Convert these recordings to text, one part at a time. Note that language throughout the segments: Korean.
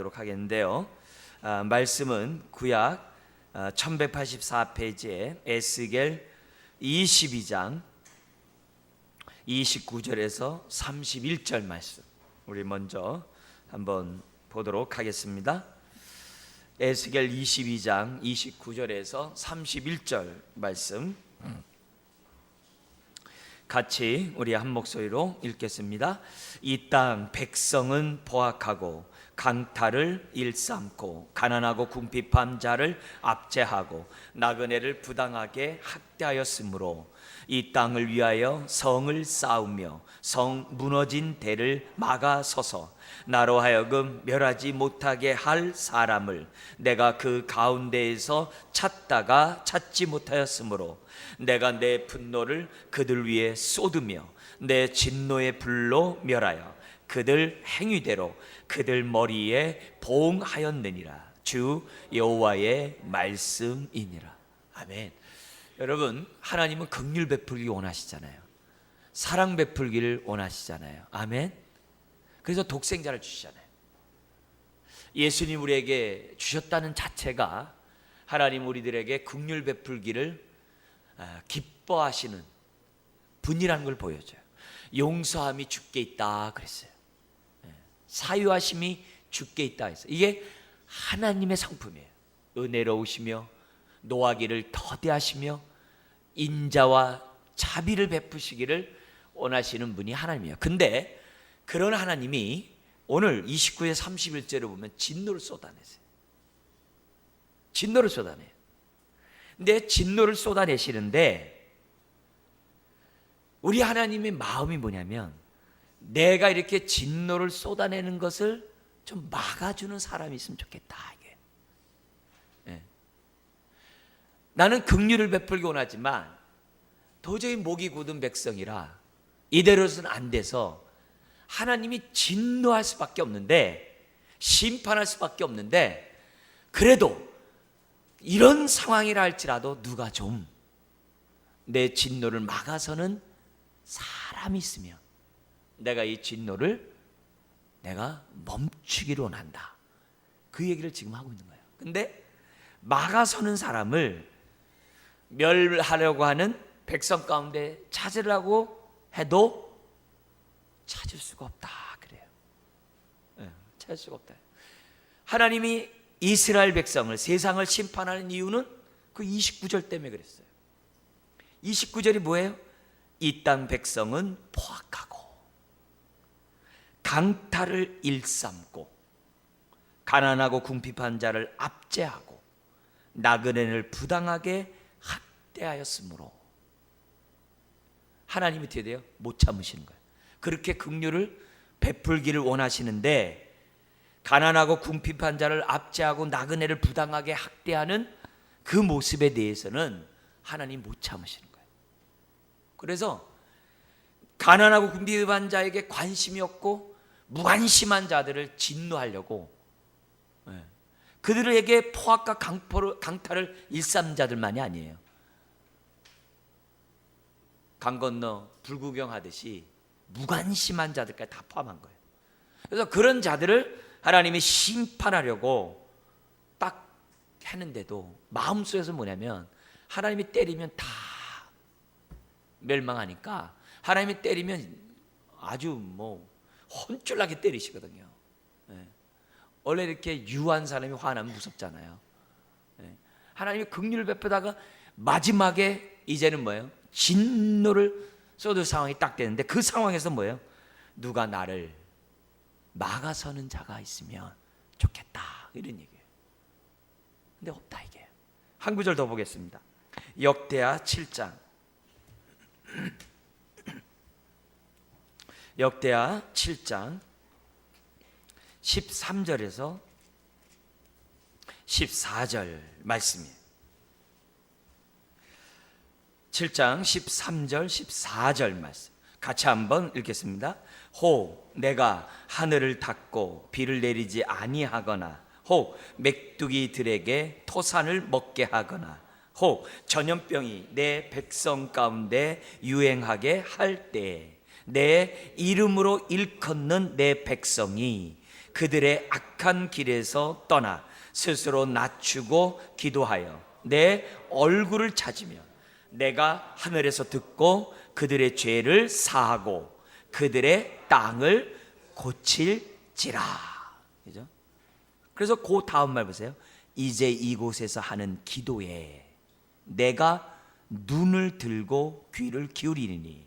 하도록 하겠는데요. 말씀은 구약 1184페이지에 에스겔 22장 29절에서 31절 말씀, 우리 먼저 한번 보도록 하겠습니다. 에스겔 22장 29절에서 31절 말씀 같이 우리 한 목소리로 읽겠습니다. 이 땅 백성은 포악하고 강탈을 일삼고 가난하고 궁핍한 자를 압제하고 나그네를 부당하게 학대하였으므로 이 땅을 위하여 성을 쌓으며 성 무너진 대를 막아서서 나로 하여금 멸하지 못하게 할 사람을 내가 그 가운데에서 찾다가 찾지 못하였으므로 내가 내 분노를 그들 위에 쏟으며 내 진노의 불로 멸하여 그들 행위대로 그들 머리에 보응하였느니라. 주 여호와의 말씀이니라. 아멘. 여러분, 하나님은 긍휼 베풀기 원하시잖아요. 사랑 베풀기를 원하시잖아요. 아멘. 그래서 독생자를 주시잖아요. 예수님 우리에게 주셨다는 자체가 하나님 우리들에게 긍휼 베풀기를 기뻐하시는 분이라는 걸 보여줘요. 용서함이 주께 있다 그랬어요. 사유하심이 주께 있다 했어요. 이게 하나님의 성품이에요. 은혜로우시며 노하기를 더디하시며 인자와 자비를 베푸시기를 원하시는 분이 하나님이에요. 근데 그런 하나님이 오늘 29절 31절을 보면 진노를 쏟아내세요. 진노를 쏟아내요. 근데 진노를 쏟아내시는데 우리 하나님의 마음이 뭐냐면 내가 이렇게 진노를 쏟아내는 것을 좀 막아주는 사람이 있으면 좋겠다. 이게. 네. 나는 긍휼을 베풀기 원하지만 도저히 목이 굳은 백성이라 이대로서는 안 돼서 하나님이 진노할 수밖에 없는데, 심판할 수밖에 없는데, 그래도 이런 상황이라 할지라도 누가 좀 내 진노를 막아서는 사람이 있으면 내가 이 진노를 내가 멈추기를 원한다. 그 얘기를 지금 하고 있는 거예요. 근데 막아서는 사람을 멸하려고 하는 백성 가운데 찾으려고 해도 찾을 수가 없다 그래요. 찾을 수가 없다. 하나님이 이스라엘 백성을, 세상을 심판하는 이유는 그 29절 때문에 그랬어요. 29절이 뭐예요? 이 땅 백성은 포악하고 강탈을 일삼고 가난하고 궁핍한 자를 압제하고 나그네를 부당하게 학대하였으므로 하나님이 어떻게 돼요? 못 참으시는 거예요. 그렇게 긍휼을 베풀기를 원하시는데 가난하고 궁핍한 자를 압제하고 나그네를 부당하게 학대하는 그 모습에 대해서는 하나님 못 참으시는 거예요. 그래서 가난하고 궁핍한 자에게 관심이 없고 무관심한 자들을 진노하려고 그들에게 포악과 강탈을 일삼는 자들만이 아니에요. 강 건너 불구경하듯이 무관심한 자들까지 다 포함한 거예요. 그래서 그런 자들을 하나님이 심판하려고 딱 했는데도 마음속에서 뭐냐면 하나님이 때리면 다 멸망하니까 하나님이 때리면 아주 혼쭐나게 때리시거든요. 원래 이렇게 유한 사람이 화나면 무섭잖아요. 하나님이 긍휼을 베푸다가 마지막에 이제는 뭐예요? 진노를 쏟을 상황이 딱 되는데 그 상황에서 뭐예요? 누가 나를 막아서는 자가 있으면 좋겠다, 이런 얘기예요. 근데 없다 이게. 한 구절 더 보겠습니다. 역대하 7장 역대하 7장 13절에서 14절 말씀이에요. 7장 13절 14절 말씀 같이 한번 읽겠습니다. 혹 내가 하늘을 닫고 비를 내리지 아니하거나 혹 메뚜기들에게 토산을 먹게 하거나 혹 전염병이 내 백성 가운데 유행하게 할 때 내 이름으로 일컫는 내 백성이 그들의 악한 길에서 떠나 스스로 낮추고 기도하여 내 얼굴을 찾으며 내가 하늘에서 듣고 그들의 죄를 사하고 그들의 땅을 고칠지라. 그죠? 그래서 그 다음 말 보세요. 이제 이곳에서 하는 기도에 내가 눈을 들고 귀를 기울이니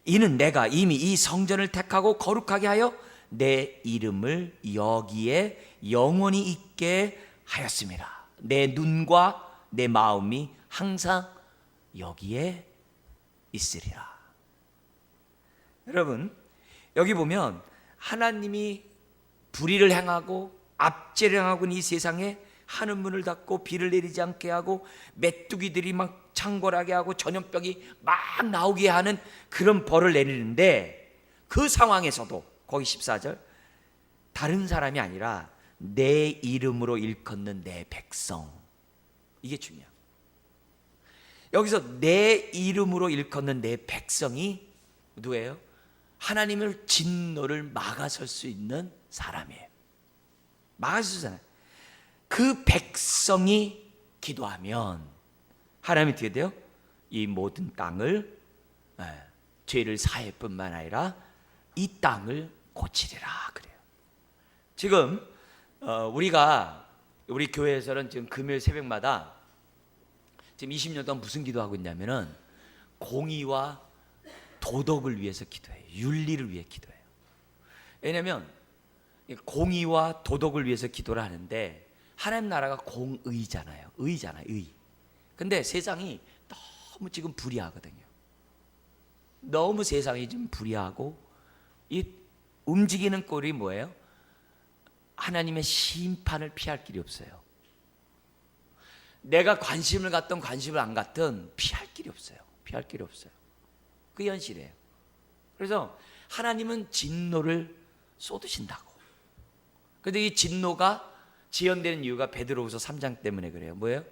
이는 내가 이미 이 성전을 택하고 거룩하게 하여 내 이름을 여기에 영원히 있게 하였습니다. 내 눈과 내 마음이 항상 여기에 있으리라. 여러분, 여기 보면 하나님이 불의를 행하고 압제를 행하고 이 세상에 하늘 문을 닫고 비를 내리지 않게 하고 메뚜기들이 막 창궐하게 하고 전염병이 막 나오게 하는 그런 벌을 내리는데, 그 상황에서도 거기 14절 다른 사람이 아니라 내 이름으로 일컫는 내 백성, 이게 중요해요. 여기서 내 이름으로 일컫는 내 백성이 누구예요? 하나님을 진노를 막아설 수 있는 사람이에요. 막아서잖아요. 그 백성이 기도하면 하나님이 어떻게 돼요? 이 모든 땅을 죄를 사할 뿐만 아니라 이 땅을 고치리라 그래요. 지금 우리 교회에서는 지금 금요일 새벽마다 지금 20년 동안 무슨 기도하고 있냐면은 공의와 도덕을 위해서 기도해요. 윤리를 위해 기도해요. 왜냐하면 공의와 도덕을 위해서 기도를 하는데 하나님 나라가 공의잖아요. 의잖아요. 의. 근데 세상이 너무 지금 불의하거든요. 너무 세상이 지금 불의하고 이 움직이는 꼴이 뭐예요? 하나님의 심판을 피할 길이 없어요. 내가 관심을 갖든 관심을 안 갖든 피할 길이 없어요. 피할 길이 없어요. 그 현실이에요. 그래서 하나님은 진노를 쏟으신다고. 그런데 이 진노가 지연되는 이유가 베드로후서 3장 때문에 그래요. 뭐예요?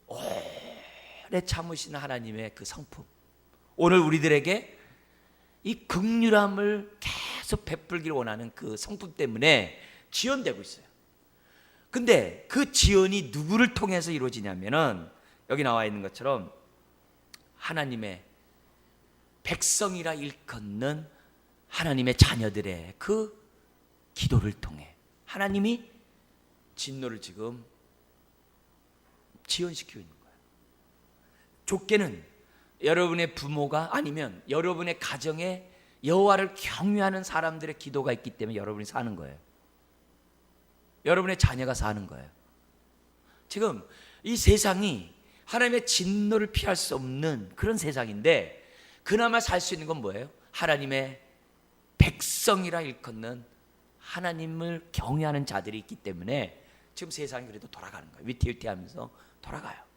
오래 참으시는 하나님의 그 성품, 오늘 우리들에게 이 긍휼함을 계속 베풀기를 원하는 그 성품 때문에 지연되고 있어요. 근데 그 지연이 누구를 통해서 이루어지냐면은 여기 나와 있는 것처럼 하나님의 백성이라 일컫는 하나님의 자녀들의 그 기도를 통해 하나님이 진노를 지금 지연시키고 있는 거예요. 좁게는 여러분의 부모가 아니면 여러분의 가정에 여호와를 경외하는 사람들의 기도가 있기 때문에 여러분이 사는 거예요. 여러분의 자녀가 사는 거예요. 지금 이 세상이 하나님의 진노를 피할 수 없는 그런 세상인데 그나마 살 수 있는 건 뭐예요? 하나님의 백성이라 일컫는 하나님을 경외하는 자들이 있기 때문에 지금 세상이 그래도 돌아가는 거예요. 위태위태하면서 돌아가요.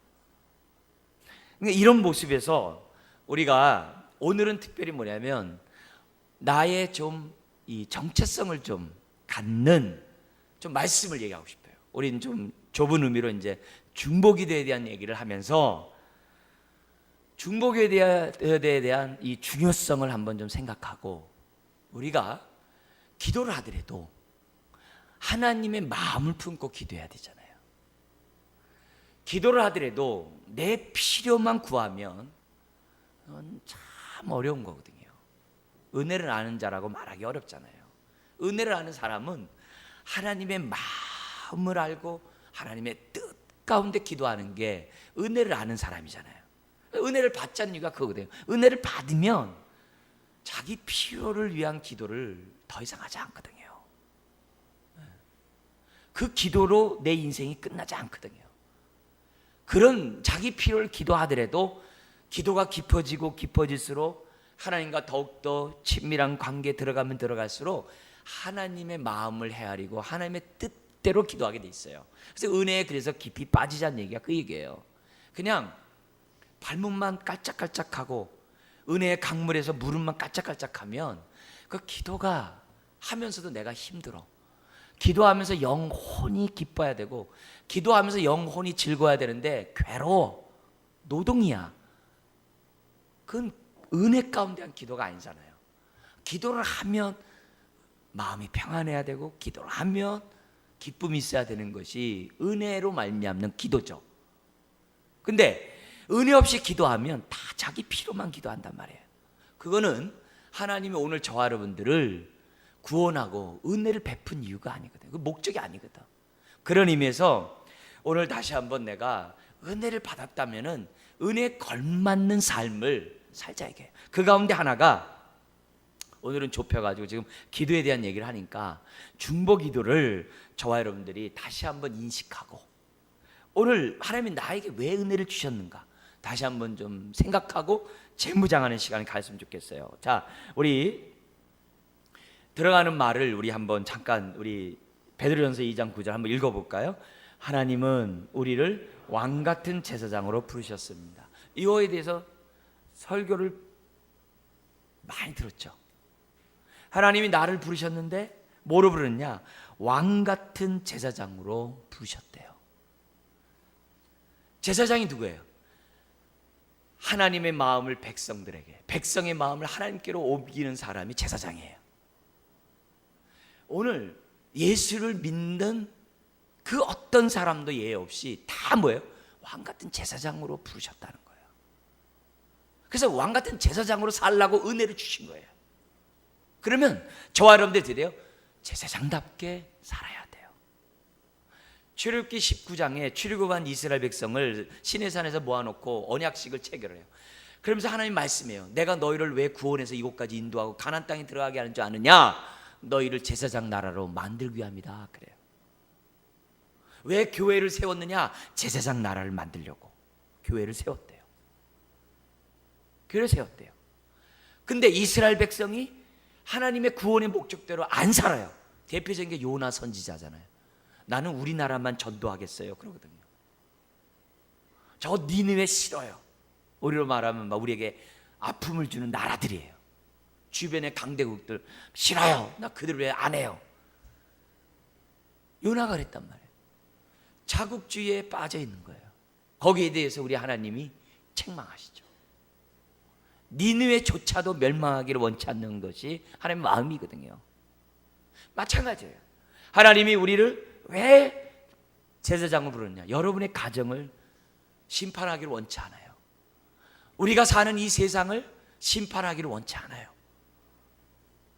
그러니까 이런 모습에서 우리가 오늘은 특별히 뭐냐면 나의 좀 이 정체성을 좀 갖는 좀 말씀을 얘기하고 싶어요. 우리는 좀 좁은 의미로 이제 중보기도에 대한 얘기를 하면서 중보기도에 대한 이 중요성을 한번 좀 생각하고, 우리가 기도를 하더라도 하나님의 마음을 품고 기도해야 되잖아요. 기도를 하더라도 내 필요만 구하면 참 어려운 거거든요. 은혜를 아는 자라고 말하기 어렵잖아요. 은혜를 아는 사람은 하나님의 마음을 알고 하나님의 뜻 가운데 기도하는 게 은혜를 아는 사람이잖아요. 은혜를 받자는 이유가 그거거든요. 은혜를 받으면 자기 필요를 위한 기도를 더 이상 하지 않거든요. 그 기도로 내 인생이 끝나지 않거든요. 그런 자기 필요를 기도하더라도 기도가 깊어지고 깊어질수록 하나님과 더욱더 친밀한 관계에 들어가면 들어갈수록 하나님의 마음을 헤아리고 하나님의 뜻대로 기도하게 돼 있어요. 그래서 은혜에 그래서 깊이 빠지자는 얘기가 그 얘기예요. 그냥 발목만 깔짝깔짝하고 은혜의 강물에서 무릎만 깔짝깔짝하면 그 기도가 하면서도 내가 힘들어. 기도하면서 영혼이 기뻐야 되고 기도하면서 영혼이 즐거워야 되는데 괴로워. 노동이야. 그건 은혜 가운데 한 기도가 아니잖아요. 기도를 하면 마음이 평안해야 되고 기도를 하면 기쁨이 있어야 되는 것이 은혜로 말미암는 기도죠. 근데 은혜 없이 기도하면 다 자기 필요만 기도한단 말이에요. 그거는 하나님이 오늘 저와 여러분들을 구원하고 은혜를 베푼 이유가 아니거든요. 그 목적이 아니거든. 그런 의미에서 오늘 다시 한번 내가 은혜를 받았다면은 은혜에 걸맞는 삶을 살자 이게. 그 가운데 하나가 오늘은 좁혀가지고 지금 기도에 대한 얘기를 하니까 중보 기도를 저와 여러분들이 다시 한번 인식하고 오늘 하나님이 나에게 왜 은혜를 주셨는가 다시 한번 좀 생각하고 재무장하는 시간을 가졌으면 좋겠어요. 자, 우리 들어가는 말을 우리 한번 잠깐 우리 베드로전서 2장 9절 한번 읽어볼까요? 하나님은 우리를 왕같은 제사장으로 부르셨습니다. 이거에 대해서 설교를 많이 들었죠. 하나님이 나를 부르셨는데 뭐로 부르느냐? 왕같은 제사장으로 부르셨대요. 제사장이 누구예요? 하나님의 마음을 백성들에게, 백성의 마음을 하나님께로 옮기는 사람이 제사장이에요. 오늘 예수를 믿는 그 어떤 사람도 예외 없이 다 뭐예요? 왕같은 제사장으로 부르셨다는 거예요. 그래서 왕같은 제사장으로 살라고 은혜를 주신 거예요. 그러면 저와 여러분들 드려요. 제사장답게 살아야 돼요. 출애굽기 19장에 출애굽한 이스라엘 백성을 시내산에서 모아놓고 언약식을 체결해요. 그러면서 하나님 말씀해요. 내가 너희를 왜 구원해서 이곳까지 인도하고 가나안 땅에 들어가게 하는 줄 아느냐? 너희를 제사장 나라로 만들기 위함이다. 그래요. 왜 교회를 세웠느냐? 제사장 나라를 만들려고 교회를 세웠대요. 교회를 세웠대요. 근데 이스라엘 백성이 하나님의 구원의 목적대로 안 살아요. 대표적인 게 요나 선지자잖아요. 나는 우리나라만 전도하겠어요 그러거든요. 저 니느웨 싫어요. 우리로 말하면 막 우리에게 아픔을 주는 나라들이에요. 주변의 강대국들 싫어요. 나 그들 왜 안 해요. 요나가 그랬단 말이에요. 자국주의에 빠져 있는 거예요. 거기에 대해서 우리 하나님이 책망하시죠. 니느웨조차도 멸망하기를 원치 않는 것이 하나님의 마음이거든요. 마찬가지예요. 하나님이 우리를 왜 제사장으로 부르느냐? 여러분의 가정을 심판하기를 원치 않아요. 우리가 사는 이 세상을 심판하기를 원치 않아요.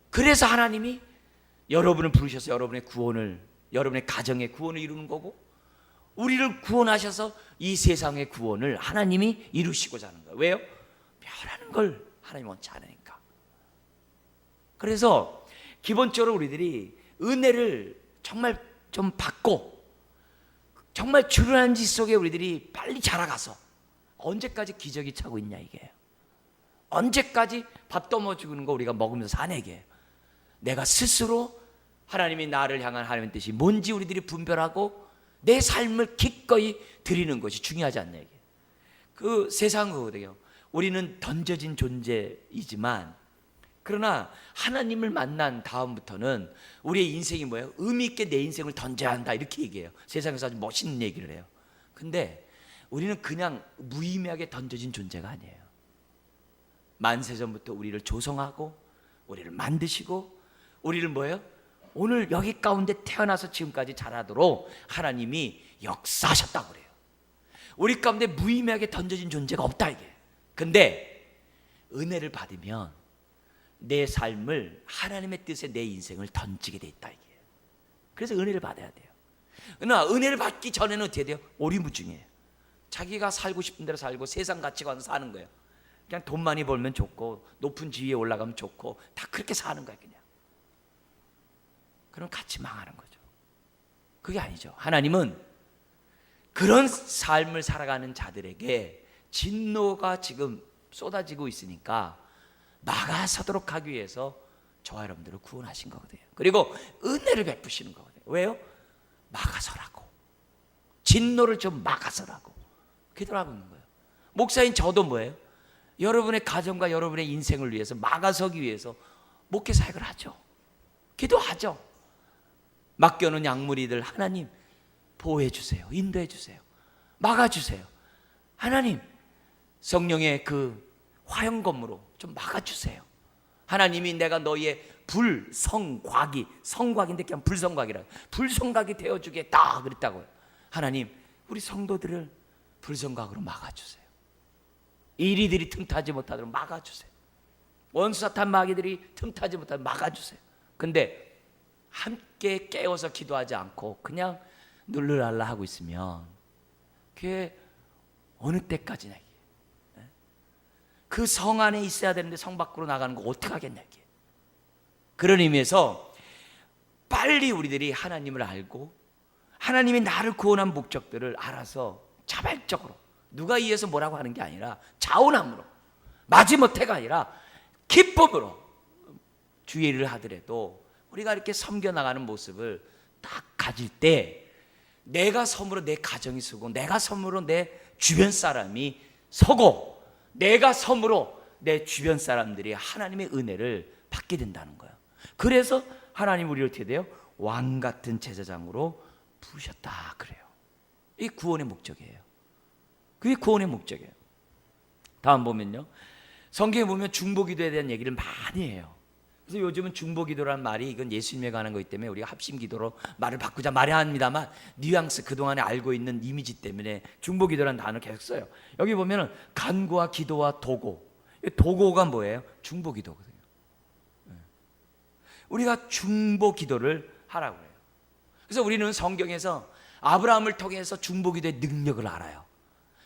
그래서 하나님이 여러분을 부르셔서 여러분의 구원을, 여러분의 가정의 구원을 이루는 거고, 우리를 구원하셔서 이 세상의 구원을 하나님이 이루시고자 하는 거예요. 왜요? 멸하는 걸 하나님이 원치 않으니까. 그래서 기본적으로 우리들이 은혜를 정말 좀 받고 정말 주르한 짓 속에 우리들이 빨리 자라가서 언제까지 기저귀 차고 있냐 이게. 언제까지 밥 떠먹어 주는 거 우리가 먹으면서 사네 이게. 내가 스스로 하나님이 나를 향한 하나님의 뜻이 뭔지 우리들이 분별하고 내 삶을 기꺼이 드리는 것이 중요하지 않냐 이게. 그 세상 거거든요. 우리는 던져진 존재이지만 그러나 하나님을 만난 다음부터는 우리의 인생이 뭐예요? 의미 있게 내 인생을 던져야 한다 이렇게 얘기해요. 세상에서 아주 멋있는 얘기를 해요. 근데 우리는 그냥 무의미하게 던져진 존재가 아니에요. 만세전부터 우리를 조성하고 우리를 만드시고 우리를 뭐예요? 오늘 여기 가운데 태어나서 지금까지 자라도록 하나님이 역사하셨다고 그래요. 우리 가운데 무의미하게 던져진 존재가 없다 이게. 근데 은혜를 받으면 내 삶을 하나님의 뜻에 내 인생을 던지게 돼 있다 이게. 그래서 은혜를 받아야 돼요. 그러나 은혜를 받기 전에는 어떻게 돼요? 오리무중이에요. 자기가 살고 싶은 대로 살고 세상 가치관으로 사는 거예요. 그냥 돈 많이 벌면 좋고 높은 지위에 올라가면 좋고 다 그렇게 사는 거예요 그냥. 그럼 같이 망하는 거죠. 그게 아니죠. 하나님은 그런 삶을 살아가는 자들에게 진노가 지금 쏟아지고 있으니까 막아서도록 하기 위해서 저와 여러분들을 구원하신 거거든요. 그리고 은혜를 베푸시는 거거든요. 왜요? 막아서라고. 진노를 좀 막아서라고 기도를 하고 있는 거예요. 목사인 저도 뭐예요? 여러분의 가정과 여러분의 인생을 위해서 막아서기 위해서 목회 사역을 하죠. 기도하죠. 맡겨놓은 약물이들 하나님 보호해 주세요. 인도해 주세요. 막아 주세요. 하나님 성령의 그 화영검으로 좀 막아 주세요. 하나님이 내가 너희의 불성곽이, 성곽인데 그냥 불성곽이라, 불성곽이 되어주겠다 그랬다고요. 하나님, 우리 성도들을 불성곽으로 막아주세요. 이리들이 틈타지 못하도록 막아주세요. 원수 사탄 마귀들이 틈타지 못하도록 막아주세요. 근데 함께 깨어서 기도하지 않고 그냥 눌러랄라 하고 있으면 그게 어느 때까지나, 그 성 안에 있어야 되는데 성 밖으로 나가는 거 어떻게 하겠냐 이게. 그런 의미에서 빨리 우리들이 하나님을 알고 하나님이 나를 구원한 목적들을 알아서 자발적으로, 누가 이해서 뭐라고 하는 게 아니라 자원함으로, 마지못해가 아니라 기쁨으로 주의 일을 하더라도 우리가 이렇게 섬겨나가는 모습을 딱 가질 때 내가 섬으로 내 가정이 서고, 내가 섬으로 내 주변 사람이 서고, 내가 섬으로 내 주변 사람들이 하나님의 은혜를 받게 된다는 거예요. 그래서 하나님 우리를 어떻게 돼요? 왕 같은 제사장으로 부르셨다 그래요. 이 구원의 목적이에요. 그게 구원의 목적이에요. 다음 보면요, 성경에 보면 중보기도에 대한 얘기를 많이 해요. 그래서 요즘은 중보기도라는 말이 이건 예수님에 관한 거기 때문에 우리가 합심기도로 말을 바꾸자 말해야 합니다만, 뉘앙스 그동안에 알고 있는 이미지 때문에 중보기도라는 단어를 계속 써요. 여기 보면은 간구와 기도와 도고, 도고가 뭐예요? 중보기도거든요. 우리가 중보기도를 하라고 해요. 그래서 우리는 성경에서 아브라함을 통해서 중보기도의 능력을 알아요.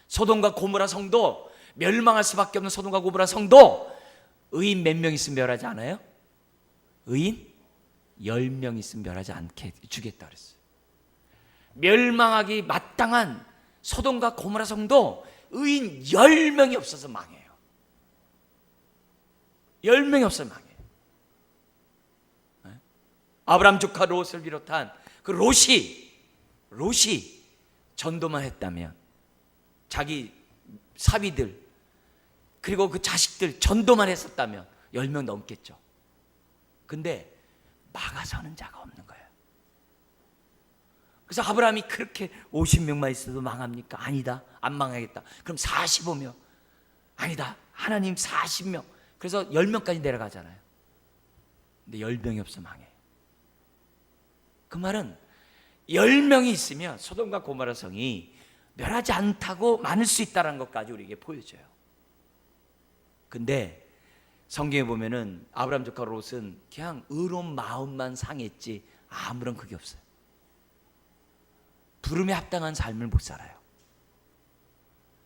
소돔과 고모라 성도, 멸망할 수밖에 없는 소돔과 고모라 성도, 의인 몇 명 있으면 멸하지 않아요? 의인 10명 있으면 멸하지 않게 주겠다 그랬어요. 멸망하기 마땅한 소돔과 고모라 성도 의인 10명이 없어서 망해요. 10명이 없어서 망해요. 아브라함 조카 롯을 비롯한 그 롯이 전도만 했다면, 자기 사위들 그리고 그 자식들 전도만 했었다면 10명 넘겠죠. 근데 막아서는 자가 없는 거예요. 그래서 아브라함이 그렇게 50명만 있어도 망합니까? 아니다. 안 망하겠다. 그럼 45명. 아니다. 하나님 40명. 그래서 10명까지 내려가잖아요. 근데 10명이 없어 망해. 그 말은 10명이 있으면 소돔과 고모라 성이 멸하지 않다고 많을 수 있다는 것까지 우리에게 보여줘요. 근데 성경에 보면은 아브라함 조카 롯은 그냥 의로운 마음만 상했지 아무런 그게 없어요. 부름에 합당한 삶을 못 살아요.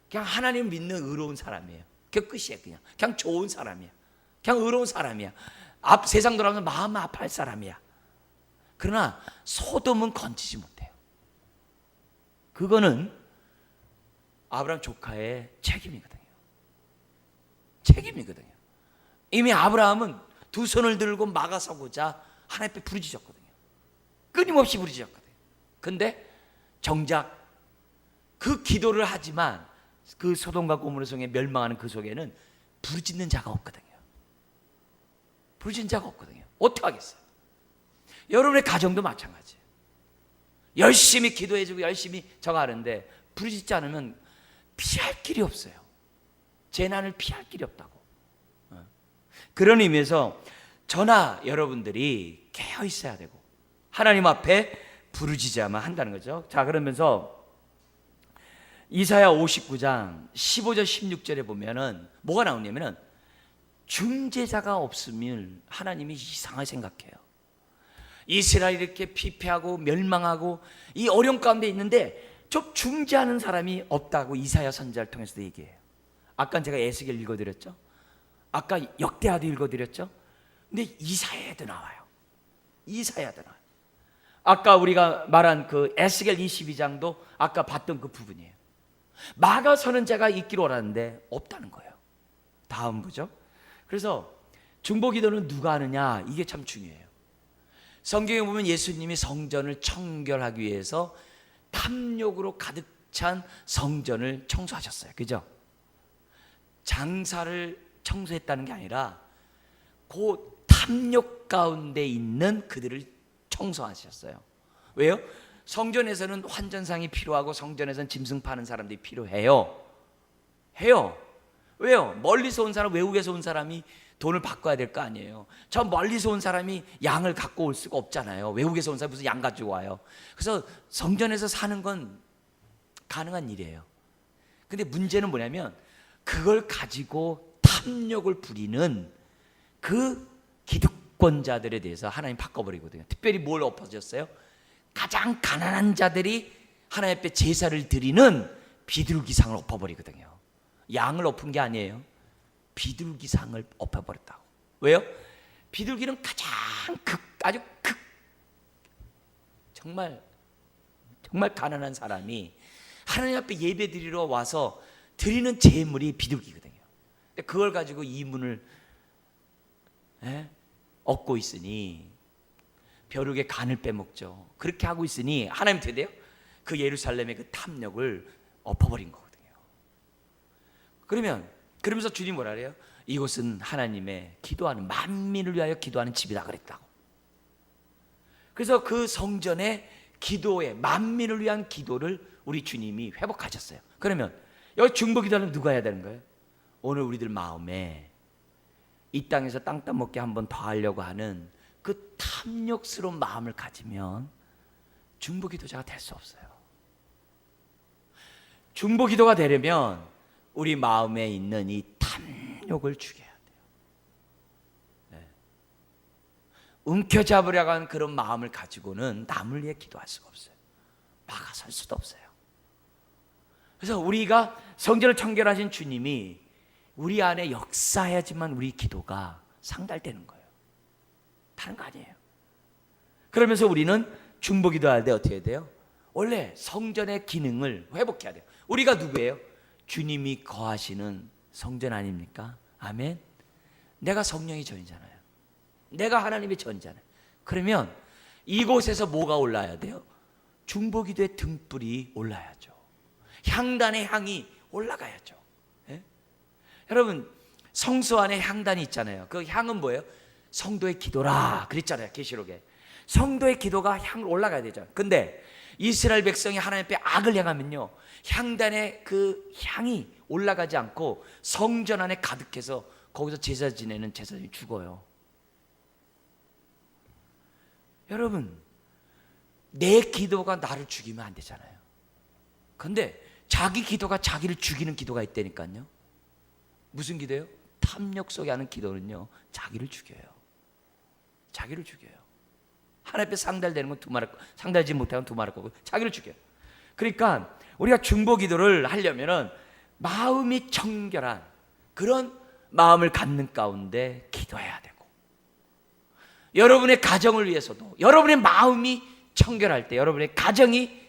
그냥 하나님 믿는 의로운 사람이에요. 그게 끝이에요. 그냥 좋은 사람이야. 그냥 의로운 사람이야. 세상 돌아가면 마음 아파할 사람이야. 그러나 소돔은 건지지 못해요. 그거는 아브라함 조카의 책임이거든요. 이미 아브라함은 두 손을 들고 막아서고자 하나님 앞에 부르짖었거든요. 끊임없이 부르짖었거든요. 근데 정작 그 기도를 하지만 그 소돔과 고모라 성에 멸망하는 그 속에는 부르짖는 자가 없거든요. 부르짖는 자가 없거든요. 어떻게 하겠어요? 여러분의 가정도 마찬가지예요. 열심히 기도해주고 열심히 저가하는데 부르짖지 않으면 피할 길이 없어요. 재난을 피할 길이 없다고. 그런 의미에서 저나 여러분들이 깨어 있어야 되고 하나님 앞에 부르짖어야만 한다는 거죠. 자, 그러면서 이사야 59장 15절 16절에 보면은 뭐가 나오냐면은 중재자가 없으면 하나님이 이상하게 생각해요. 이스라엘이 이렇게 피폐하고 멸망하고 이 어려움 가운데 있는데 좀 중재하는 사람이 없다고 이사야 선지자를 통해서도 얘기해요. 아까 제가 에스겔 읽어드렸죠. 아까 역대하도 읽어드렸죠. 근데 이사야에도 나와요. 이사야도 나와요. 아까 우리가 말한 그 에스겔 22장도 아까 봤던 그 부분이에요. 막아서는 자가 있기를 원하는데 없다는 거예요. 다음 보죠. 그래서 중보기도는 누가 하느냐, 이게 참 중요해요. 성경에 보면 예수님이 성전을 청결하기 위해서 탐욕으로 가득 찬 성전을 청소하셨어요. 그죠? 장사를 청소했다는 게 아니라 그 탐욕 가운데 있는 그들을 청소하셨어요. 왜요? 성전에서는 환전상이 필요하고 성전에서는 짐승 파는 사람들이 필요해요. 왜요? 멀리서 온 사람, 외국에서 온 사람이 돈을 바꿔야 될 거 아니에요. 저 멀리서 온 사람이 양을 갖고 올 수가 없잖아요. 외국에서 온 사람이 무슨 양 가지고 와요. 그래서 성전에서 사는 건 가능한 일이에요. 근데 문제는 뭐냐면 그걸 가지고 탐욕을 부리는 그 기득권자들에 대해서 하나님 바꿔버리거든요. 특별히 뭘 엎어졌어요? 가장 가난한 자들이 하나님 앞에 제사를 드리는 비둘기상을 엎어버리거든요. 양을 엎은 게 아니에요. 비둘기상을 엎어버렸다고. 왜요? 비둘기는 아주 정말 가난한 사람이 하나님 앞에 예배 드리러 와서 드리는 제물이 비둘기거든요. 근데 그걸 가지고 이문을 얻고 있으니 벼룩의 간을 빼먹죠. 그렇게 하고 있으니 하나님 어떻게 돼요? 그 예루살렘의 그 탐욕을 엎어버린 거거든요. 그러면서 주님 뭐라 그래요? 이곳은 하나님의 기도하는 만민을 위하여 기도하는 집이다 그랬다고. 그래서 그 성전의 기도에 만민을 위한 기도를 우리 주님이 회복하셨어요. 그러면 여기 중보기도는 누가 해야 되는 거예요? 오늘 우리들 마음에 이 땅에서 땅 따먹게 한 번 더 하려고 하는 그 탐욕스러운 마음을 가지면 중보기도자가 될 수 없어요. 중보기도가 되려면 우리 마음에 있는 이 탐욕을 죽여야 돼요. 움켜잡으려고 하는 그런 마음을 가지고는 남을 위해 기도할 수가 없어요. 막아설 수도 없어요. 그래서 우리가 성전을 청결하신 주님이 우리 안에 역사해야지만 우리 기도가 상달되는 거예요. 다른 거 아니에요. 그러면서 우리는 중보기도할 때 어떻게 해야 돼요? 원래 성전의 기능을 회복해야 돼요. 우리가 누구예요? 주님이 거하시는 성전 아닙니까? 아멘. 내가 성령의 전이잖아요. 내가 하나님의 전이잖아요. 그러면 이곳에서 뭐가 올라야 돼요? 중보기도의 등불이 올라야죠. 향단의 향이 올라가야죠. 예? 여러분 성소 안에 향단이 있잖아요. 그 향은 뭐예요? 성도의 기도라 그랬잖아요. 계시록에 성도의 기도가 향으로 올라가야 되죠. 근데 이스라엘 백성이 하나님 앞에 악을 행하면요, 향단의 그 향이 올라가지 않고 성전 안에 가득해서 거기서 제사 지내는 제사장이 죽어요. 여러분 내 기도가 나를 죽이면 안 되잖아요. 근데 자기 기도가 자기를 죽이는 기도가 있다니까요. 무슨 기도예요? 탐욕 속에 하는 기도는요, 자기를 죽여요. 자기를 죽여요. 하나님 앞에 상달되는 건 두말할 거, 상달지 못하면 두말할 거고 자기를 죽여요. 그러니까 우리가 중보기도를 하려면은 마음이 청결한 그런 마음을 갖는 가운데 기도해야 되고, 여러분의 가정을 위해서도 여러분의 마음이 청결할 때 여러분의 가정이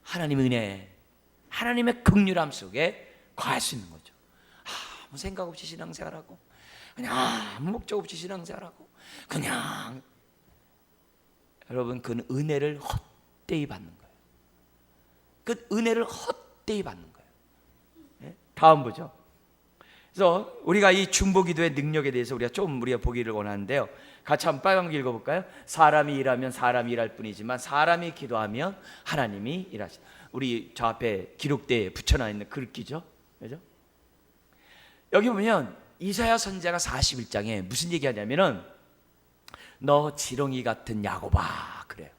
하나님의 은혜, 하나님의 긍휼함 속에 거할 수 있는 거죠. 아무 생각 없이 신앙생활하고 그냥 아무 목적 없이 신앙생활하고 그냥, 여러분 그 은혜를 헛되이 받는 거예요. 그 은혜를 헛되이 받는 거예요. 네? 다음 보죠. 그래서 우리가 이 중보기도의 능력에 대해서 우리가 보기를 원하는데요. 같이 한번 빨간 거 읽어볼까요? 사람이 일하면 사람이 일할 뿐이지만 사람이 기도하면 하나님이 일하시다. 우리 저 앞에 기록대에 붙여놔 있는 글귀죠. 그죠? 여기 보면 이사야 선지자가 41장에 무슨 얘기하냐면은 너 지렁이 같은 야곱아 그래요.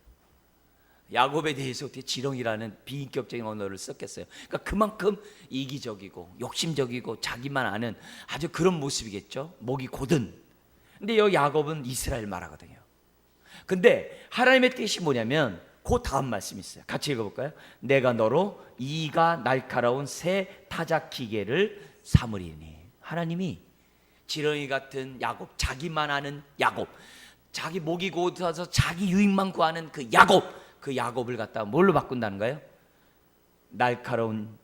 야곱에 대해서 어떻게 지렁이라는 비인격적인 언어를 썼겠어요. 그러니까 그만큼 이기적이고 욕심적이고 자기만 아는 아주 그런 모습이겠죠. 목이 곧은. 근데 여기 야곱은 이스라엘 말하거든요. 근데 하나님의 뜻이 뭐냐면 그 다음 말씀이 있어요. 같이 읽어볼까요? 내가 너로 이가 날카로운 새 타작 기계를 삼으리니. 하나님이 지렁이 같은 야곱, 자기만 아는 야곱, 자기 목이 곧아서 자기 유익만 구하는 그 야곱을 갖다가 뭘로 바꾼다는 거예요? 날카로운,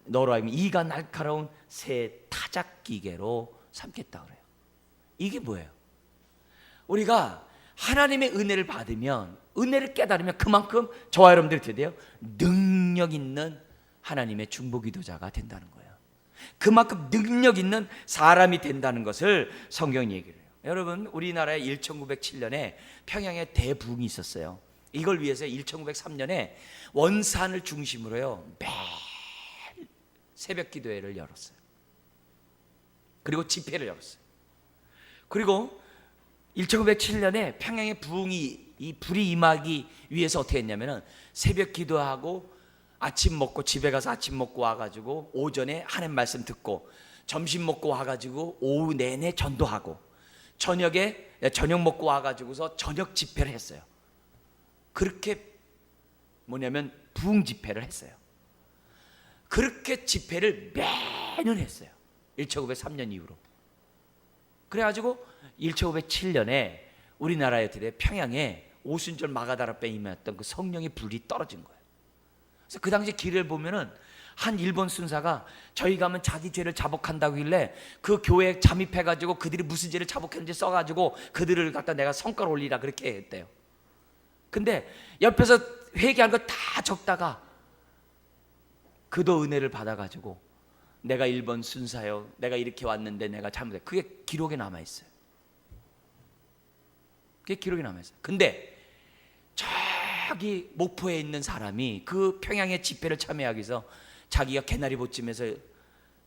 너로 하여금 이가 날카로운 새 타작 기계로 삼겠다 그래요. 이게 뭐예요? 우리가 하나님의 은혜를 받으면, 은혜를 깨달으면 그만큼 저와 여러분들이 어떻게 돼요? 능력 있는 하나님의 중보기도자가 된다는 거예요. 그만큼 능력 있는 사람이 된다는 것을 성경이 얘기를 해요. 여러분 우리나라에 1907년에 평양에 대부흥이 있었어요. 이걸 위해서 1903년에 원산을 중심으로요 매일 새벽 기도회를 열었어요. 그리고 집회를 열었어요. 그리고 1907년에 평양의 부흥이 이 불이 임하기 위해서 어떻게 했냐면은 새벽 기도하고 아침 먹고 집에 가서 아침 먹고 와가지고 오전에 하나님 말씀 듣고 점심 먹고 와가지고 오후 내내 전도하고 저녁에 저녁 먹고 와가지고서 저녁 집회를 했어요. 그렇게 뭐냐면 부흥 집회를 했어요. 그렇게 집회를 매년 했어요. 1903년 이후로. 그래가지고 1907년에 우리나라에 어떻게 평양에 오순절 마가다라뼈에 임했던 그 성령의 불이 떨어진 거예요. 그래서 그 당시 길을 보면은 한 일본 순사가 저희 가면 자기 죄를 자복한다길래 그 교회에 잠입해가지고 그들이 무슨 죄를 자복했는지 써가지고 그들을 갖다 내가 성과를 올리라 그렇게 했대요. 근데 옆에서 회개한 거 다 적다가 그도 은혜를 받아가지고 내가 일본 순사요, 내가 이렇게 왔는데 내가 잘못했. 그게 기록에 남아있어요. 그게 기록에 남아있어요. 근데 저기 목포에 있는 사람이 그 평양의 집회를 참여하기 위해서 자기가 개나리 보찜에서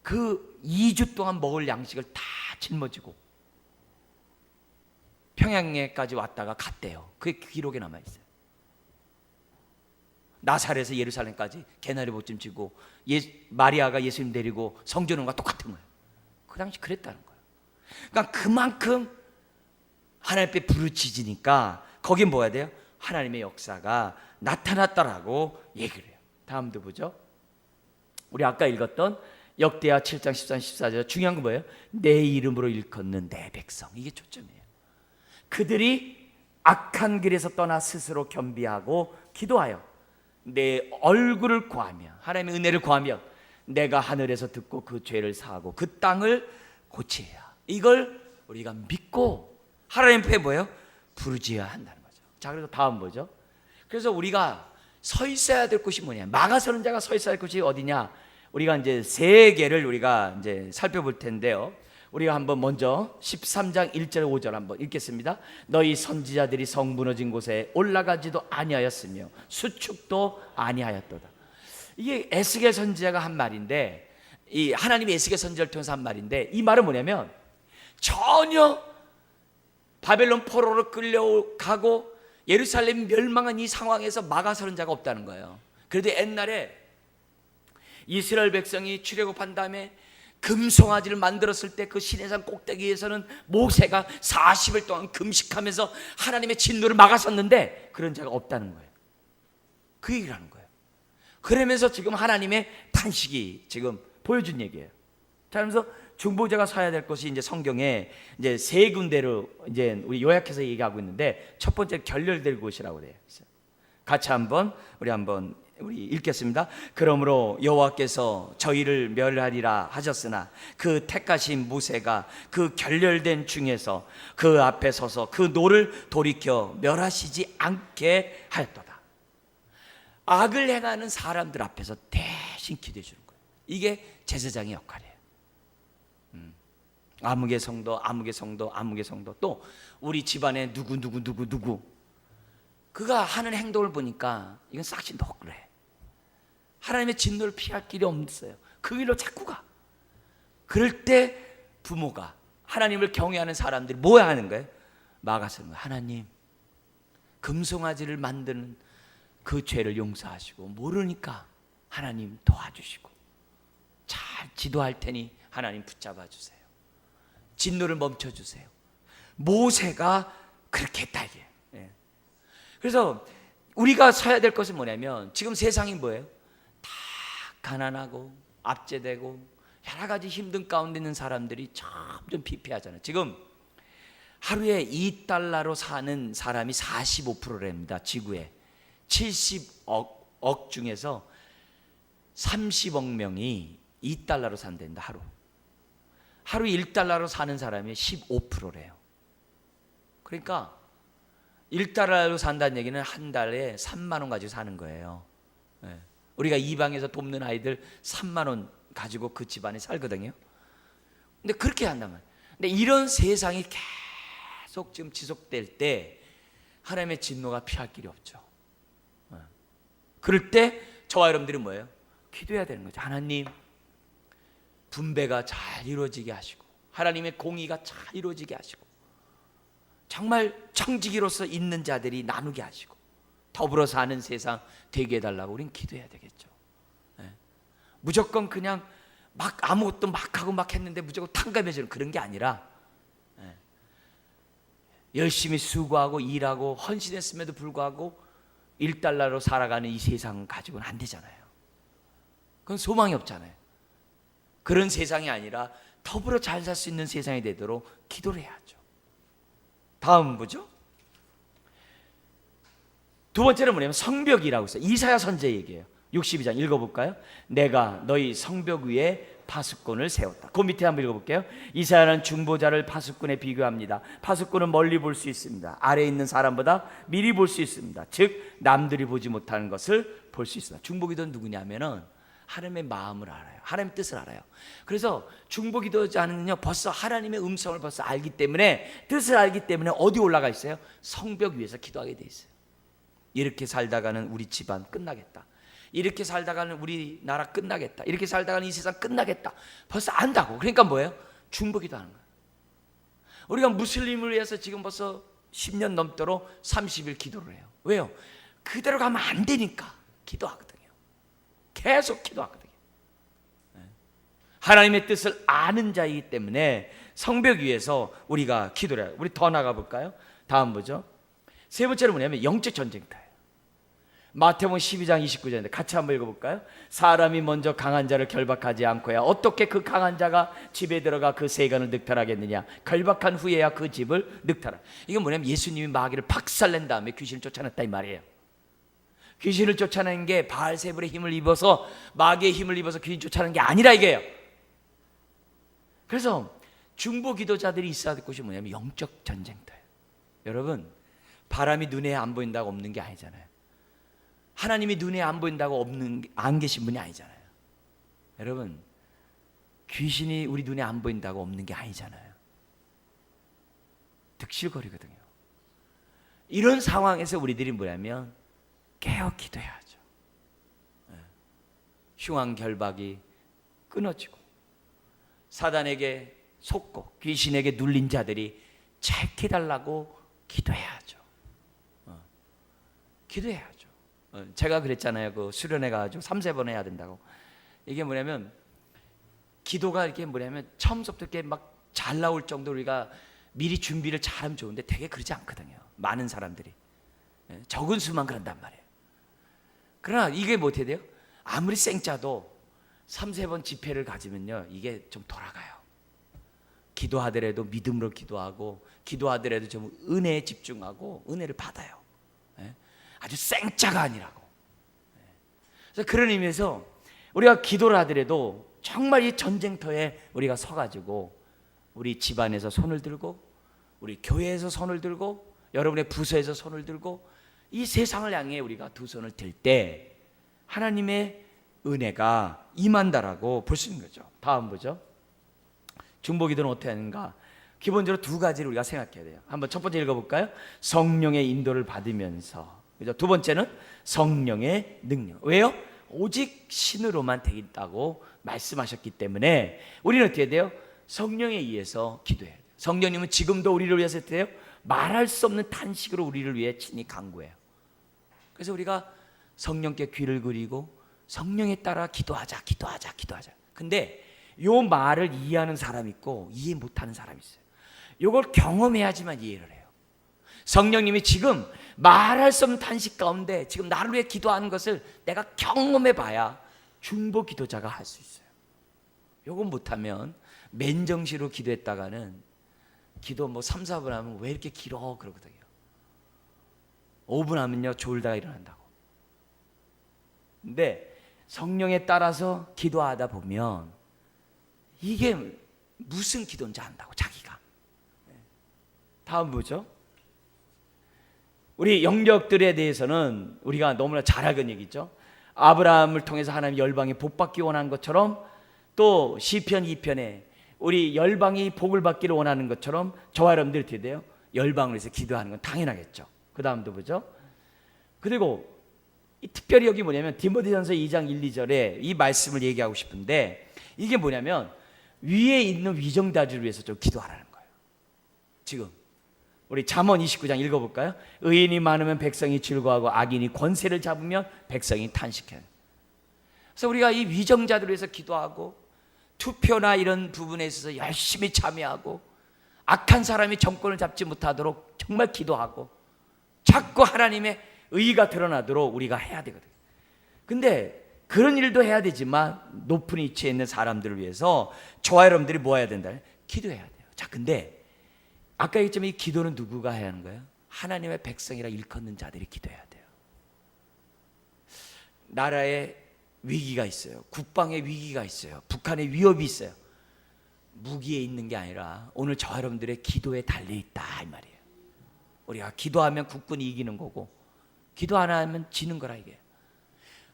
그 2주 동안 먹을 양식을 다 짊어지고 평양에까지 왔다가 갔대요. 그게 기록에 남아있어요. 나사렛에서 예루살렘까지 개나리 보찜 지고 마리아가 예수님 데리고 성전원과 똑같은 거예요. 그 당시 그랬다는 거예요. 그러니까 그만큼 하나님 앞에 부르짖으니까 거긴 뭐야 돼요? 하나님의 역사가 나타났다라고 얘기를 해요. 다음도 보죠. 우리 아까 읽었던 역대하 7장 13, 14절 중요한 건 뭐예요? 내 이름으로 일컫는 내 백성. 이게 초점이에요. 그들이 악한 길에서 떠나 스스로 겸비하고 기도하여 내 얼굴을 구하며 하나님의 은혜를 구하며 내가 하늘에서 듣고 그 죄를 사하고 그 땅을 고치야. 이걸 우리가 믿고 하나님 앞에 뭐예요? 부르짖어야 한다는 거죠. 자, 그래서 다음 뭐죠? 그래서 우리가 서 있어야 될 곳이 뭐냐? 마가 선지자가 서 있어야 할 곳이 어디냐? 우리가 이제 세 개를 우리가 이제 살펴볼 텐데요. 우리가 한번 먼저 13장 1절 5절 한번 읽겠습니다. 너희 선지자들이 성 무너진 곳에 올라가지도 아니하였으며 수축도 아니하였도다. 이게 에스겔 선지자가 한 말인데, 이 하나님이 에스겔 선지자를 통해서 한 말인데, 이 말은 뭐냐면 전혀 바벨론 포로로 끌려가고 예루살렘 멸망한 이 상황에서 마가 선지자가 없다는 거예요. 그래도 옛날에 이스라엘 백성이 출애굽한 다음에 금송아지를 만들었을 때 그 시내산 꼭대기에서는 모세가 40일 동안 금식하면서 하나님의 진노를 막았었는데 그런 자가 없다는 거예요. 그 얘기를 하는 거예요. 그러면서 지금 하나님의 탄식이 지금 보여준 얘기예요. 자, 그러면서 중보자가 서야 될 것이 이제 성경에 이제 세 군데로 이제 우리 요약해서 얘기하고 있는데 첫 번째 결렬될 곳이라고 그래요. 같이 한번 우리 읽겠습니다. 그러므로 여호와께서 저희를 멸하리라 하셨으나 그 택하신 모세가 그 결렬된 중에서 그 앞에 서서 그 노를 돌이켜 멸하시지 않게 하였도다. 악을 행하는 사람들 앞에서 대신 기도해 주는 거예요. 이게 제사장의 역할이에요. 아무개 성도, 아무개 성도, 아무개 성도, 또 우리 집안에 누구 그가 하는 행동을 보니까 이건 싹시 너그래. 하나님의 진노를 피할 길이 없어요. 그 길로 자꾸 가. 그럴 때 부모가, 하나님을 경외하는 사람들이 뭐야 하는 거예요? 막아서는 거예요. 하나님, 금송아지를 만드는 그 죄를 용서하시고 모르니까 하나님 도와주시고 잘 지도할 테니 하나님 붙잡아 주세요. 진노를 멈춰주세요. 모세가 그렇게 했다 이게. 그래서 우리가 서야 될 것은 뭐냐면 지금 세상이 뭐예요? 다 가난하고 압제되고 여러 가지 힘든 가운데 있는 사람들이 점점 피폐하잖아요. 지금 하루에 2달러로 사는 사람이 45%랍니다. 지구에 70억 중에서 30억 명이 2달러로 산답니다. 하루 1달러로 사는 사람이 15%래요. 그러니까 1달러로 산다는 얘기는 한 달에 3만 원 가지고 사는 거예요. 우리가 이 방에서 돕는 아이들 3만 원 가지고 그 집안에 살거든요. 근데 그렇게 한단 말이에요. 근데 이런 세상이 계속 지금 지속될 때 하나님의 진노가 피할 길이 없죠. 그럴 때 저와 여러분들이 뭐예요? 기도해야 되는 거죠. 하나님, 분배가 잘 이루어지게 하시고 하나님의 공의가 잘 이루어지게 하시고 정말 청지기로서 있는 자들이 나누게 하시고 더불어 사는 세상 되게 해달라고 우린 기도해야 되겠죠. 무조건 그냥 막 아무것도 막 하고 막 했는데 무조건 탕감해주는 그런 게 아니라 열심히 수고하고 일하고 헌신했음에도 불구하고 1달러로 살아가는 이 세상 가지고는 안 되잖아요. 그건 소망이 없잖아요. 그런 세상이 아니라 더불어 잘 살 수 있는 세상이 되도록 기도를 해야죠. 다음 보죠. 두 번째는 뭐냐면 성벽이라고 있어요. 이사야 선지자 얘기예요. 62장 읽어볼까요? 내가 너희 성벽 위에 파수꾼을 세웠다. 그 밑에 한번 읽어볼게요. 이사야는 중보자를 파수꾼에 비교합니다. 파수꾼은 멀리 볼 수 있습니다. 아래에 있는 사람보다 미리 볼 수 있습니다. 즉 남들이 보지 못하는 것을 볼 수 있습니다. 중보기도는 누구냐면은 하나님의 마음을 알아요. 하나님의 뜻을 알아요. 그래서 중보기도자는요 벌써 하나님의 음성을 벌써 알기 때문에, 뜻을 알기 때문에 어디 올라가 있어요? 성벽 위에서 기도하게 돼 있어요. 이렇게 살다가는 우리 집안 끝나겠다. 이렇게 살다가는 우리나라 끝나겠다. 이렇게 살다가는 이 세상 끝나겠다. 벌써 안다고. 그러니까 뭐예요? 중보기도 하는 거예요. 우리가 무슬림을 위해서 지금 벌써 10년 넘도록 30일 기도를 해요. 왜요? 그대로 가면 안 되니까 기도하거든요. 계속 기도하거든요. 하나님의 뜻을 아는 자이기 때문에 성벽 위에서 우리가 기도를 해요. 우리 더 나가 볼까요? 다음 보죠. 세 번째는 뭐냐면 영적 전쟁터예요. 마태복음 12장 29절인데 같이 한번 읽어볼까요? 사람이 먼저 강한 자를 결박하지 않고야 어떻게 그 강한 자가 집에 들어가 그 세간을 늑탈하겠느냐. 결박한 후에야 그 집을 늑탈하. 이건 뭐냐면 예수님이 마귀를 박살낸 다음에 귀신을 쫓아냈다 이 말이에요. 귀신을 쫓아내는 게 바알세불의 힘을 입어서, 마귀의 힘을 입어서 귀신 쫓아내는 게 아니라 이게요. 그래서 중보 기도자들이 있어야 될 곳이 뭐냐면 영적 전쟁터예요. 여러분, 바람이 눈에 안 보인다고 없는 게 아니잖아요. 하나님이 눈에 안 보인다고 안 계신 분이 아니잖아요. 여러분, 귀신이 우리 눈에 안 보인다고 없는 게 아니잖아요. 득실거리거든요. 이런 상황에서 우리들이 뭐냐면 깨어 기도해야죠. 흉한 결박이 끊어지고 사단에게 속고 귀신에게 눌린 자들이 책해달라고 기도해야죠. 기도해야죠. 제가 그랬잖아요. 그 수련회 가지고 3-4번 해야 된다고. 이게 뭐냐면 기도가 이렇게 뭐냐면 처음부터 이렇게 막 잘 나올 정도로 우리가 미리 준비를 잘하면 좋은데 되게 그러지 않거든요. 많은 사람들이 적은 수만 그런단 말이에요. 그러나 이게 뭐 어떻게 돼요? 아무리 생짜도 3-4번 집회를 가지면요 이게 좀 돌아가요. 기도하더라도 믿음으로 기도하고, 기도하더라도 좀 은혜에 집중하고 은혜를 받아요. 아주 생짜가 아니라고. 그래서 그런 의미에서 우리가 기도를 하더라도 정말 이 전쟁터에 우리가 서가지고 우리 집안에서 손을 들고, 우리 교회에서 손을 들고, 여러분의 부서에서 손을 들고, 이 세상을 향해 우리가 두 손을 들 때 하나님의 은혜가 임한다라고 볼 수 있는 거죠. 다음 보죠. 중보기도는 어떻게 하는가? 기본적으로 두 가지를 우리가 생각해야 돼요. 한번 첫 번째 읽어볼까요? 성령의 인도를 받으면서. 그죠? 두 번째는 성령의 능력. 왜요? 오직 신으로만 되겠다고 말씀하셨기 때문에 우리는 어떻게 돼요? 성령에 의해서 기도해야 돼요. 성령님은 지금도 우리를 위해서 어떻게 해요? 말할 수 없는 탄식으로 우리를 위해 친히 간구해요. 그래서 우리가 성령께 귀를 그리고 성령에 따라 기도하자. 근데 요 말을 이해하는 사람이 있고 이해 못하는 사람이 있어요. 요걸 경험해야지만 이해를 해요. 성령님이 지금 말할 수 없는 탄식 가운데 지금 나를 위해 기도하는 것을 내가 경험해 봐야 중보 기도자가 할 수 있어요. 요건 못하면 맨정시로 기도했다가는 기도 뭐 3-4분 하면 왜 이렇게 길어 그러거든요. 5분 하면요 졸다가 일어난다고. 근데 성령에 따라서 기도하다 보면 이게 무슨 기도인지 안다고 자기가. 다음 보죠. 우리 영적들에 대해서는 우리가 너무나 잘 알는 얘기죠. 아브라함을 통해서 하나님 열방이 복받기 원하는 것처럼, 또 시편 2편에 우리 열방이 복을 받기를 원하는 것처럼 저와 여러분들이 어떻게 돼요? 열방을 위해서 기도하는 건 당연하겠죠. 그 다음도 보죠. 그리고 특별히 여기 뭐냐면 디모데전서 2장 1-2절에 이 말씀을 얘기하고 싶은데, 이게 뭐냐면 위에 있는 위정자들을 위해서 좀 기도하라는 거예요. 지금 우리 잠언 29장 읽어볼까요? 의인이 많으면 백성이 즐거워하고 악인이 권세를 잡으면 백성이 탄식해요. 그래서 우리가 이 위정자들을 위해서 기도하고 투표나 이런 부분에 있어서 열심히 참여하고 악한 사람이 정권을 잡지 못하도록 정말 기도하고 자꾸 하나님의 의의가 드러나도록 우리가 해야 되거든요. 근데 그런 일도 해야 되지만 높은 위치에 있는 사람들을 위해서 저와 여러분들이 뭐 해야 된다? 기도해야 돼요. 자, 근데 아까 얘기했지만 이 기도는 누구가 해야 하는 거예요? 하나님의 백성이라 일컫는 자들이 기도해야 돼요. 나라에 위기가 있어요. 국방의 위기가 있어요. 북한의 위협이 있어요. 무기에 있는 게 아니라 오늘 저와 여러분들의 기도에 달려있다 이 말이에요. 우리가 기도하면 국군이 이기는 거고 기도 안 하면 지는 거라 이게.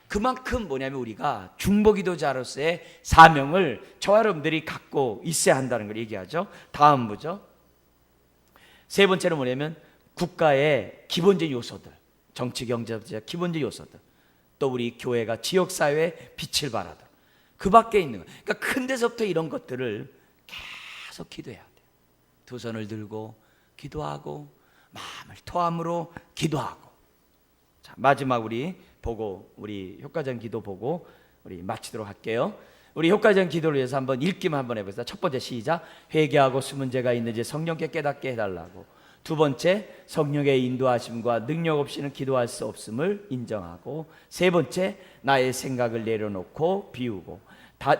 그만큼 뭐냐면 우리가 중보기도자로서의 사명을 저와 여러분들이 갖고 있어야 한다는 걸 얘기하죠. 다음 보죠. 세 번째는 뭐냐면 국가의 기본적인 요소들, 정치, 경제, 기본적인 요소들, 또 우리 교회가 지역사회에 빛을 발하도록 그 밖에 있는 거. 그러니까 큰 데서부터 이런 것들을 계속 기도해야 돼요. 두 손을 들고 기도하고 마음을 토함으로 기도하고. 자, 마지막 우리 효과적인 기도 보고 우리 마치도록 할게요. 우리 효과적인 기도를 위해서 한번 읽기만 한번 해보겠습니다. 첫 번째 시작. 회개하고 숨은 죄가 있는지 성령께 깨닫게 해달라고. 두 번째, 성령의 인도하심과 능력 없이는 기도할 수 없음을 인정하고. 세 번째, 나의 생각을 내려놓고 비우고.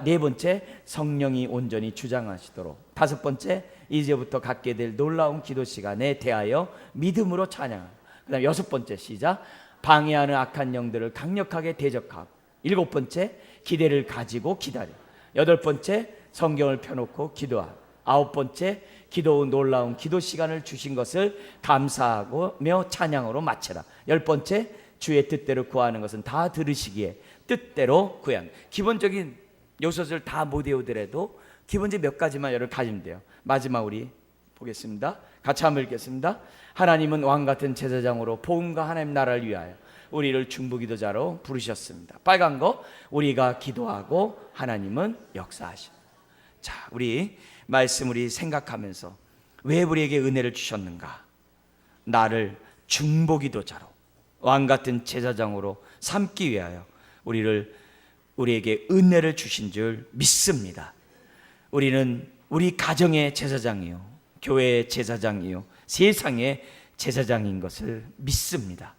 네 번째, 성령이 온전히 주장하시도록. 다섯 번째, 이제부터 갖게 될 놀라운 기도 시간에 대하여 믿음으로 찬양하고. 그 다음 여섯 번째 시작. 방해하는 악한 영들을 강력하게 대적하고. 일곱 번째, 기대를 가지고 기다려. 여덟 번째, 성경을 펴놓고 기도하고. 아홉 번째, 기도의 놀라운 기도 시간을 주신 것을 감사하며 찬양으로 마쳐라. 열 번째, 주의 뜻대로 구하는 것은 다 들으시기에 뜻대로 구해야 합니다. 기본적인 요소를 다 못 외우더라도 기본적인 몇 가지만 여러분 가지면 돼요. 마지막 우리 보겠습니다. 같이 한번 읽겠습니다. 하나님은 왕같은 제사장으로 복음과 하나님 나라를 위하여 우리를 중보기도자로 부르셨습니다. 빨간 거, 우리가 기도하고 하나님은 역사하십니다. 자, 우리 말씀 우리 생각하면서 왜 우리에게 은혜를 주셨는가? 나를 중보기도자로 왕같은 제사장으로 삼기 위하여 우리에게 은혜를 주신 줄 믿습니다. 우리는 우리 가정의 제사장이요, 교회의 제사장이요, 세상의 제사장인 것을 믿습니다.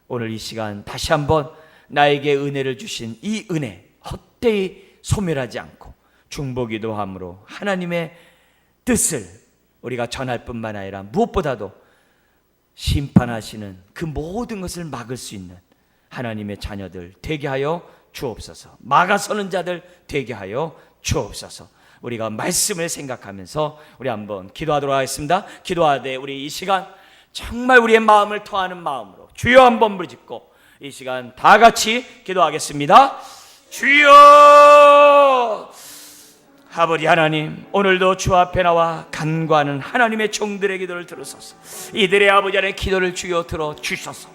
오늘 이 시간 다시 한번 나에게 은혜를 주신 이 은혜 헛되이 소멸하지 않고 중보기도함으로 하나님의 뜻을 우리가 전할 뿐만 아니라 무엇보다도 심판하시는 그 모든 것을 막을 수 있는 하나님의 자녀들 되게 하여 주옵소서. 막아서는 자들 되게 하여 주옵소서. 우리가 말씀을 생각하면서 우리 한번 기도하도록 하겠습니다. 기도하되 우리 이 시간 정말 우리의 마음을 토하는 마음으로 주여 한번 부르짖고 이 시간 다 같이 기도하겠습니다. 주여! 아버지 하나님, 오늘도 주 앞에 나와 간구하는 하나님의 종들의 기도를 들으소서. 이들의 아버지 하나님의 기도를 주여 들어주셔서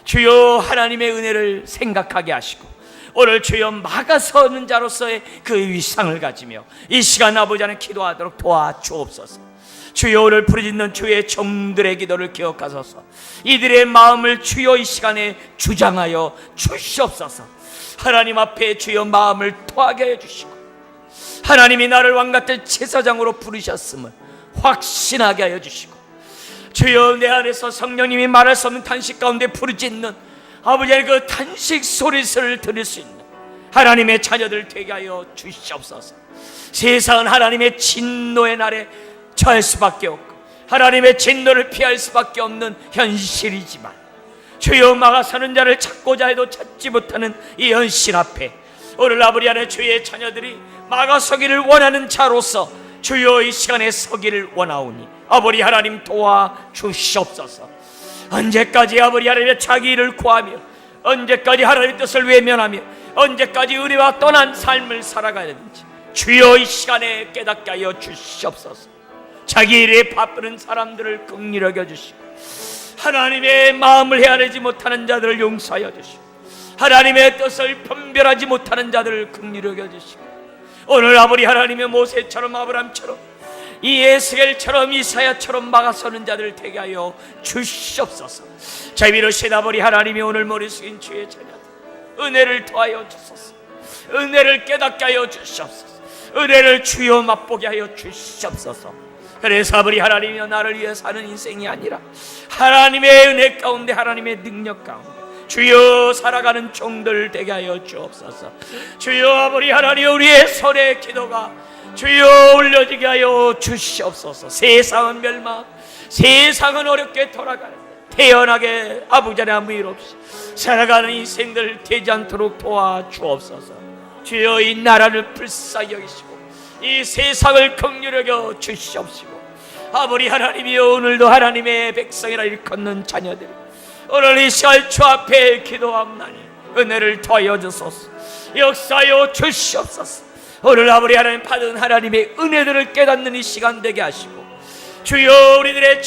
주여 하나님의 은혜를 생각하게 하시고 오늘 주여 막아서는 자로서의 그 위상을 가지며 이 시간 아버지 하나님 기도하도록 도와주옵소서. 주여 오늘 부르짖는 주의 종들의 기도를 기억하소서. 이들의 마음을 주여 이 시간에 주장하여 주시옵소서. 하나님 앞에 주여 마음을 토하게 해주시고 하나님이 나를 왕같은 제사장으로 부르셨음을 확신하게 하여 주시고 주여 내 안에서 성령님이 말할 수 없는 탄식 가운데 부르짖는 아버지의 그 탄식 소리를 들을 수 있는 하나님의 자녀들 되게 하여 주시옵소서. 세상은 하나님의 진노의 날에 처할 수밖에 없고 하나님의 진노를 피할 수밖에 없는 현실이지만 주여 막아서는 자를 찾고자 해도 찾지 못하는 이 현실 앞에 오늘 아버지 안에 주의 자녀들이 막아서기를 원하는 자로서 주여 이 시간에 서기를 원하오니 아버지 하나님 도와주시옵소서. 언제까지 아버지 하나님의 자기 일을 구하며 언제까지 하나님의 뜻을 외면하며 언제까지 은혜와 떠난 삶을 살아가야 되는지 주여 이 시간에 깨닫게 하여 주시옵소서. 자기 일에 바쁘는 사람들을 긍휼히 여겨주시고 하나님의 마음을 헤아리지 못하는 자들을 용서하여 주시고 하나님의 뜻을 분별하지 못하는 자들을 긍휼히 여겨주시고 오늘 아버지 하나님의 모세처럼 아브라함처럼 이 에스겔처럼 이사야처럼 막아서는 자들 되게 하여 주시옵소서. 자비로 시다버리 하나님이 오늘 머리 숙인 주의 자녀들 은혜를 더하여 주소서. 은혜를 깨닫게 하여 주시옵소서. 은혜를 주여 맛보게 하여 주시옵소서. 그래서 아버지 하나님이여, 나를 위해 사는 인생이 아니라 하나님의 은혜 가운데, 하나님의 능력 가운데 주여 살아가는 종들 되게 하여 주옵소서. 주여 아버지 하나님, 우리의 손의 기도가 주여 올려지게 하여 주시옵소서. 세상은 멸망, 세상은 어렵게 돌아가는데 태연하게 아버지 하나님 아무 일 없이 살아가는 인생들 되지 않도록 도와주옵소서. 주여 이 나라를 불쌍히 여기시고 이 세상을 긍휼히 여겨 주시옵시고, 아버지 하나님이여, 오늘도 하나님의 백성이라 일컫는 자녀들 오늘 이 시간 주 앞에 기도함나니 은혜를 더하여 주소서. 역사하여 주시옵소서. 오늘 아버지 하나님 받은 하나님의 은혜들을 깨닫는 이 시간 되게 하시고, 주여 우리들의